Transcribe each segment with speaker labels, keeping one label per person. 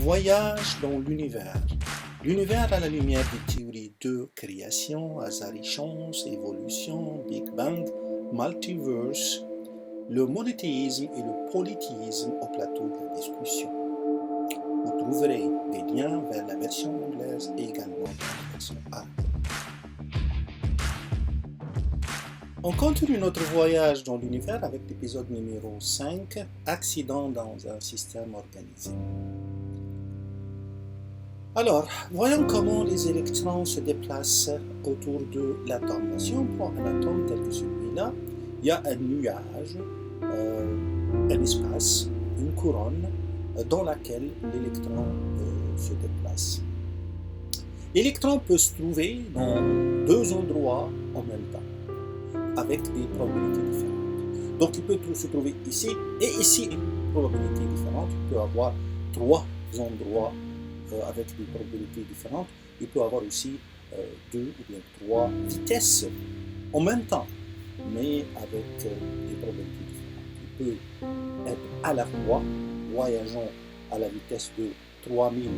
Speaker 1: Voyage dans l'univers. L'univers à la lumière des théories de création, hasard et chance, évolution, Big Bang, multiverse, le monothéisme et le polythéisme au plateau de la discussion. Vous trouverez des liens vers la version anglaise et également la version arabe. On continue notre voyage dans l'univers avec l'épisode numéro 5, Accident dans un système organisé. Alors, voyons comment les électrons se déplacent autour de l'atome. Si on prend un atome tel que celui-là, il y a un nuage, un espace, une couronne dans laquelle l'électron se déplace. L'électron peut se trouver dans deux endroits en même temps, avec des probabilités différentes. Donc il peut se trouver ici et ici, probabilités différentes. Il peut avoir trois endroits avec des probabilités différentes. Il peut avoir aussi deux ou bien trois vitesses en même temps, mais avec des probabilités différentes. Il peut être à la fois voyageant à la vitesse de 3000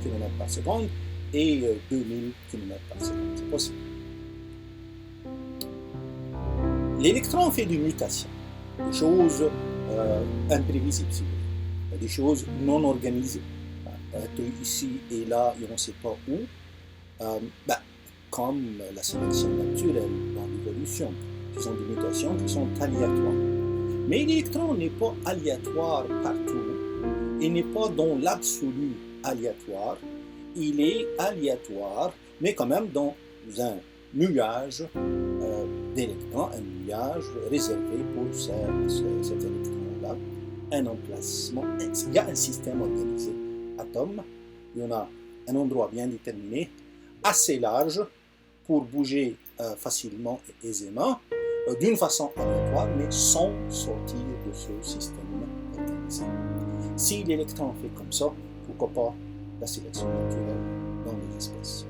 Speaker 1: km par seconde et 2000 km par seconde. C'est possible. L'électron fait des mutations, des choses imprévisibles, si vous voulez, des choses non organisées. Être ici et là, et on ne sait pas où, comme la sélection naturelle dans l'évolution, qui sont des mutations qui sont aléatoires. Mais l'électron n'est pas aléatoire partout, il n'est pas dans l'absolu aléatoire, il est aléatoire, mais quand même dans un nuage d'électrons, un nuage réservé pour cet électron-là, un emplacement. Il y a un système organisé. Atome, il y en a un endroit bien déterminé, assez large pour bouger facilement et aisément, d'une façon aléatoire, mais sans sortir de ce système organisé. Si l'électron fait comme ça, pourquoi pas la sélection naturelle dans les espèces?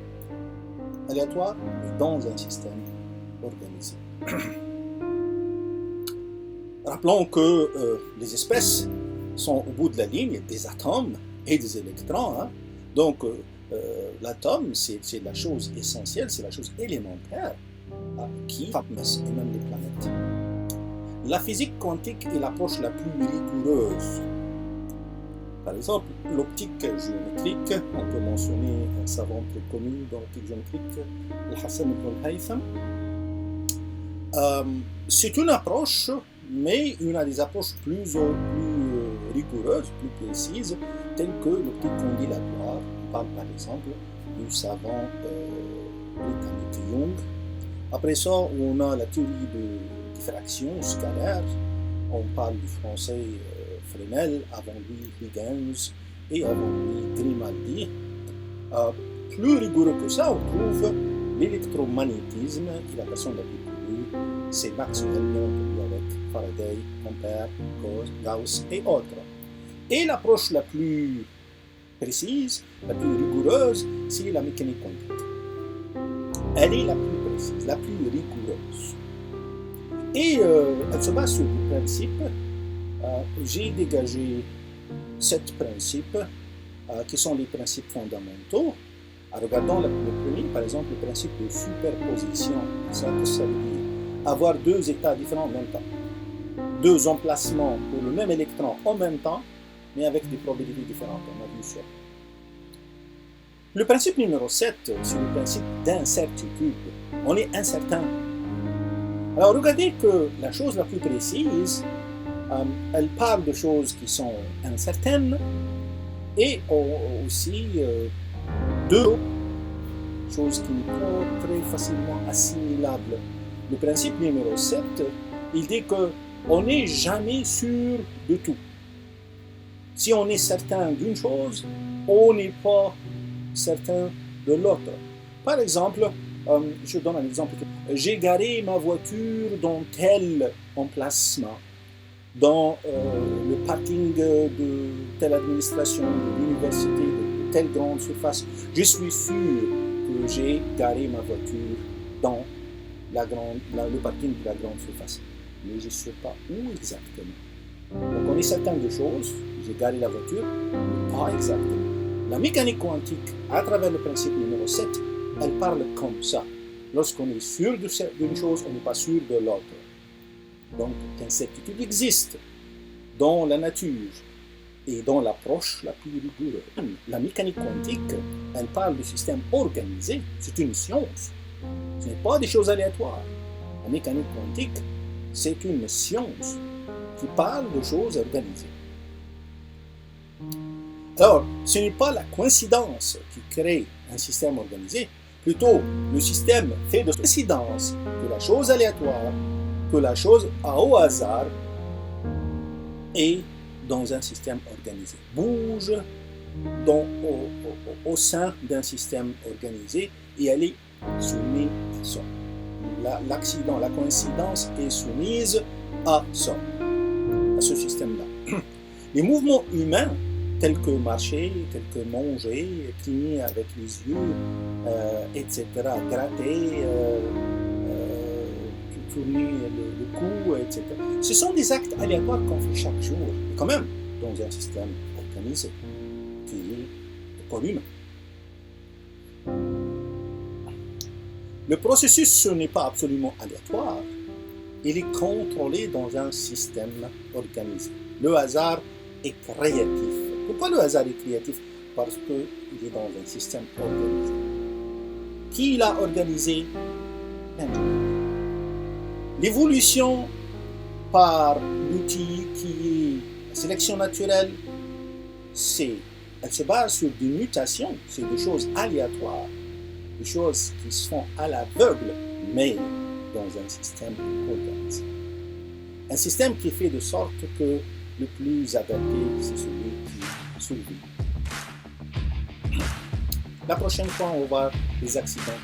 Speaker 1: Aléatoire, mais dans un système organisé. Rappelons que les espèces sont au bout de la ligne des atomes et des électrons. Donc, l'atome, c'est la chose essentielle, c'est la chose élémentaire qui frappe et même les planètes. La physique quantique est l'approche la plus rigoureuse. Par exemple, l'optique géométrique, on peut mentionner un savant très connu dans l'optique géométrique, Al-Hassan ibn al-Haytham. C'est une approche, mais une des approches plus rigoureuses, plus précises, telle que l'optique condylatoire. On parle par exemple du savant britannique Young. Après ça, on a la théorie de diffraction scalaire. On parle du français Fresnel, avant lui Huygens et avant lui Grimaldi. Plus rigoureux que ça, on trouve l'électromagnétisme, qui est la personne la plus connue, c'est Maxwell, bien entendu, avec Faraday, Ampère, Gauss et autres. Et l'approche la plus précise, la plus rigoureuse, c'est la mécanique quantique. Elle est la plus précise, la plus rigoureuse. Et elle se base sur des principes. J'ai dégagé 7 principes qui sont les principes fondamentaux. Regardons le premier, par exemple, le principe de superposition. Ça veut dire avoir deux états différents en même temps. Deux emplacements pour le même électron en même temps, mais avec des probabilités différentes. On a vu ça. Le principe numéro 7, c'est le principe d'incertitude. On est incertain. Alors regardez que la chose la plus précise, elle parle de choses qui sont incertaines et aussi deux choses qui ne sont pas très facilement assimilables. Le principe numéro 7, il dit qu'on n'est jamais sûr de tout. Si on est certain d'une chose, on n'est pas certain de l'autre. Par exemple, je donne un exemple. J'ai garé ma voiture dans tel emplacement, dans le parking de telle administration, de l'université, de telle grande surface. Je suis sûr que j'ai garé ma voiture dans le parking de la grande surface. Mais je ne sais pas où exactement. Donc on est certain de choses. J'ai garé la voiture, mais pas exactement. La mécanique quantique, à travers le principe numéro 7, elle parle comme ça. Lorsqu'on est sûr d'une chose, on n'est pas sûr de l'autre. Donc, l'incertitude existe dans la nature et dans l'approche la plus rigoureuse. La mécanique quantique, elle parle du système organisé. C'est une science. Ce n'est pas des choses aléatoires. La mécanique quantique, c'est une science qui parle de choses organisées. Alors, ce n'est pas la coïncidence qui crée un système organisé, plutôt le système fait de coïncidence que la chose aléatoire, que la chose au hasard est dans un système organisé, bouge au sein d'un système organisé et elle est soumise à ça. L'accident, la coïncidence est soumise à ça, à ce système-là. Les mouvements humains, tels que marcher, tels que manger, cligner avec les yeux, etc., gratter, tourner le cou, etc. Ce sont des actes aléatoires qu'on fait chaque jour, quand même, dans un système organisé, qui est le corps humain. Le processus, ce n'est pas absolument aléatoire, il est contrôlé dans un système organisé. Le hasard est créatif. Pourquoi le hasard est créatif? Parce qu'il est dans un système organisé. Qui l'a organisé? L'évolution par l'outil qui est la sélection naturelle, elle se base sur des mutations, c'est des choses aléatoires, des choses qui se font à l'aveugle, mais dans un système organisé. Un système qui est fait de sorte que le plus adapté, c'est celui qui survit. La prochaine fois, on va voir les accidents.